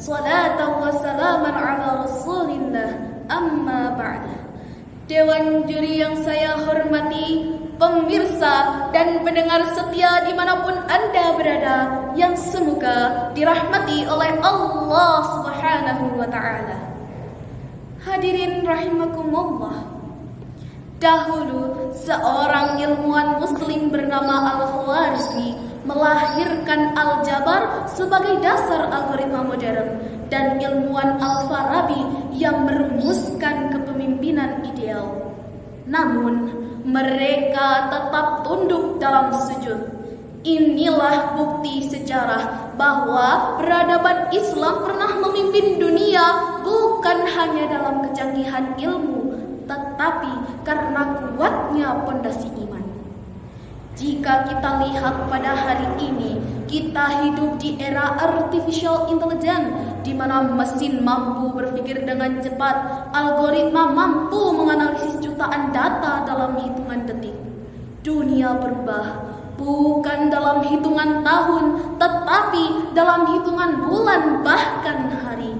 salatan wa salaman ala rasulillah, amma ba'da. Dewan juri yang saya hormati, pemirsa dan pendengar setia dimanapun Anda berada, yang semoga dirahmati oleh Allah Subhanahu wa Ta'ala. Hadirin rahimakumullah. Dahulu seorang ilmuwan muslim bernama Al-Khwarizmi melahirkan aljabar sebagai dasar algoritma modern, dan ilmuwan Al-Farabi yang merumuskan kepemimpinan ideal. Namun mereka tetap tunduk dalam sujud. Inilah bukti sejarah bahwa peradaban Islam pernah memimpin dunia bukan hanya dalam kecanggihan ilmu, tetapi karena kuatnya pondasi iman. Jika kita lihat pada hari ini, kita hidup di era artificial intelligence, di mana mesin mampu berpikir dengan cepat, algoritma mampu menganalisis jutaan data dalam hitungan detik. Dunia berubah bukan dalam hitungan tahun, tetapi dalam hitungan bulan, bahkan hari.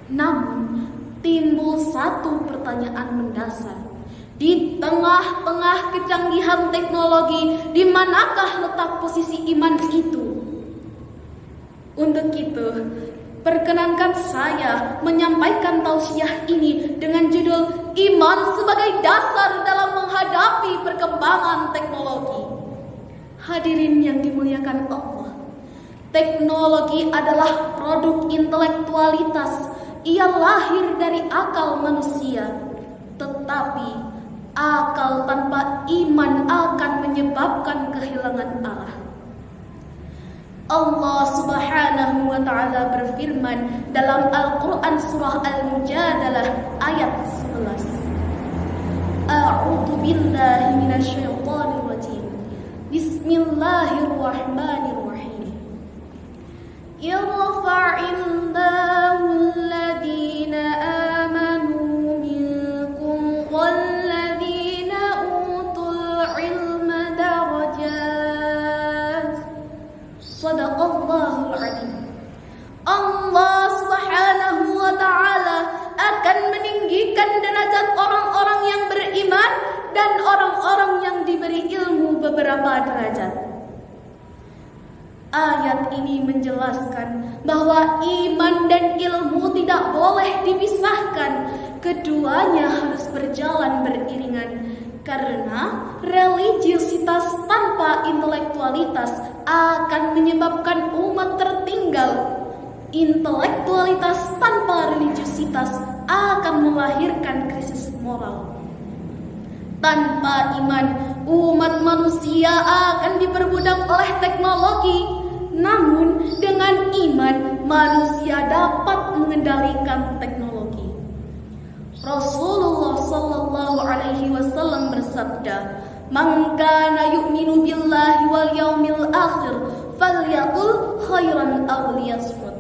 Namun timbul satu pertanyaan mendasar. Di tengah-tengah kecanggihan teknologi, di manakah letak posisi iman itu? Untuk itu, perkenankan saya menyampaikan tausiah ini dengan judul Iman sebagai Dasar dalam Menghadapi Perkembangan Teknologi. Hadirin yang dimuliakan Allah, teknologi adalah produk intelektualitas. Ia lahir dari akal manusia, tetapi akal tanpa iman akan menyebabkan kehilangan arah. Allah Subhanahu wa Ta'ala berfirman dalam Al-Quran surah Al-Mujadalah ayat 11. A'udzu billahi minasyaitonir rajim. Bismillahirrahmanirrahim. Yarfa'illahu alladhina amanu minkum walladhina utul ilma darajat. Shadaqallahul adzim. Allah Subhanahu wa Ta'ala akan meninggikan derajat orang-orang yang beriman dan orang-orang yang diberi ilmu beberapa derajat. Ayat ini menjelaskan bahwa iman dan ilmu tidak boleh dipisahkan. Keduanya harus berjalan beriringan, karena religiusitas tanpa intelektualitas akan menyebabkan umat tertinggal. Intelektualitas tanpa religiusitas akan melahirkan krisis moral. Tanpa iman, umat manusia akan diperbudak oleh teknologi. Namun dengan iman, manusia dapat mengendalikan teknologi. Rasulullah sallallahu alaihi wasallam bersabda, "Man kana yu'minu billahi wal yaumil akhir falyaqul khairan aw liyasmut."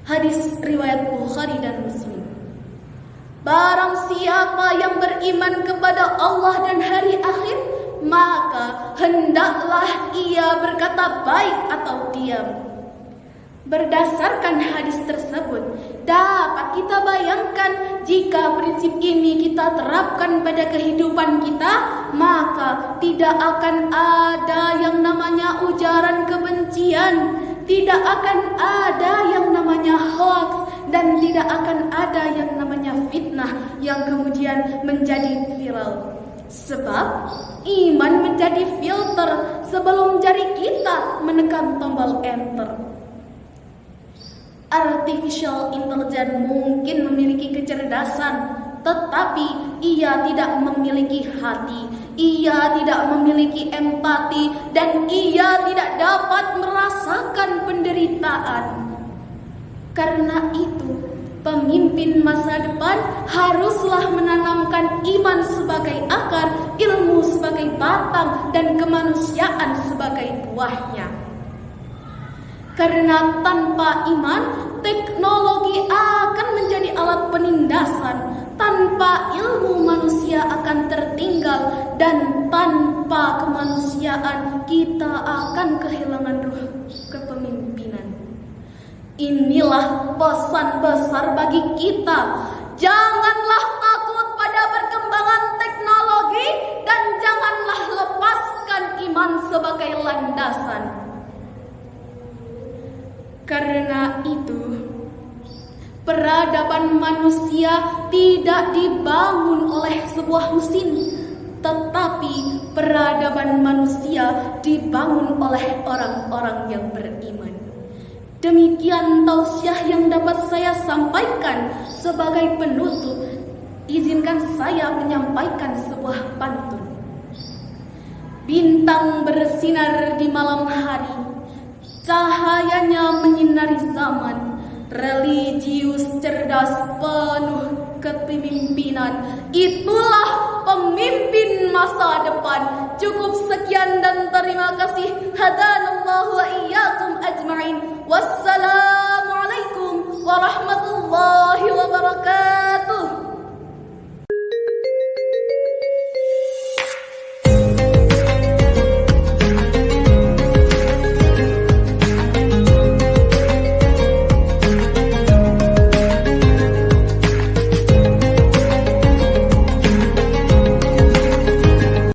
Hadis riwayat Bukhari dan Muslim. Barang siapa yang beriman kepada Allah dan hari akhir, maka hendaklah ia berkata baik atau diam. Berdasarkan hadis tersebut, dapat kita bayangkan jika prinsip ini kita terapkan pada kehidupan kita, maka tidak akan ada yang namanya ujaran kebencian, tidak akan ada yang namanya hoax, dan tidak akan ada yang namanya fitnah yang kemudian menjadi viral. Sebab iman menjadi filter sebelum jari kita menekan tombol enter. Artificial intelligence mungkin memiliki kecerdasan, tetapi ia tidak memiliki hati, ia tidak memiliki empati, dan ia tidak dapat merasakan penderitaan. Karena itu, pemimpin masa depan haruslah menanamkan iman sebagai akar, ilmu sebagai batang, dan kemanusiaan sebagai buahnya. Karena tanpa iman, teknologi akan menjadi alat penindasan. Tanpa ilmu, manusia akan tertinggal, dan tanpa kemanusiaan, kita akan kehilangan ruh kepemimpinan. Inilah pesan besar bagi kita. Janganlah takut pada perkembangan teknologi dan janganlah lepaskan iman sebagai landasan. Karena itu, peradaban manusia tidak dibangun oleh sebuah mesin, tetapi peradaban manusia dibangun oleh orang-orang yang beriman. Demikian tausiah yang dapat saya sampaikan sebagai penutup. Izinkan saya menyampaikan sebuah pantun. Bintang bersinar di malam hari, cahayanya menyinari zaman. Religius, cerdas, penuh kepemimpinan. Itulah pemimpin masa depan. Cukup sekian dan terima kasih. Hadanallahu wa iyyakum ajma'in. Wassalamualaikum warahmatullahi wabarakatuh.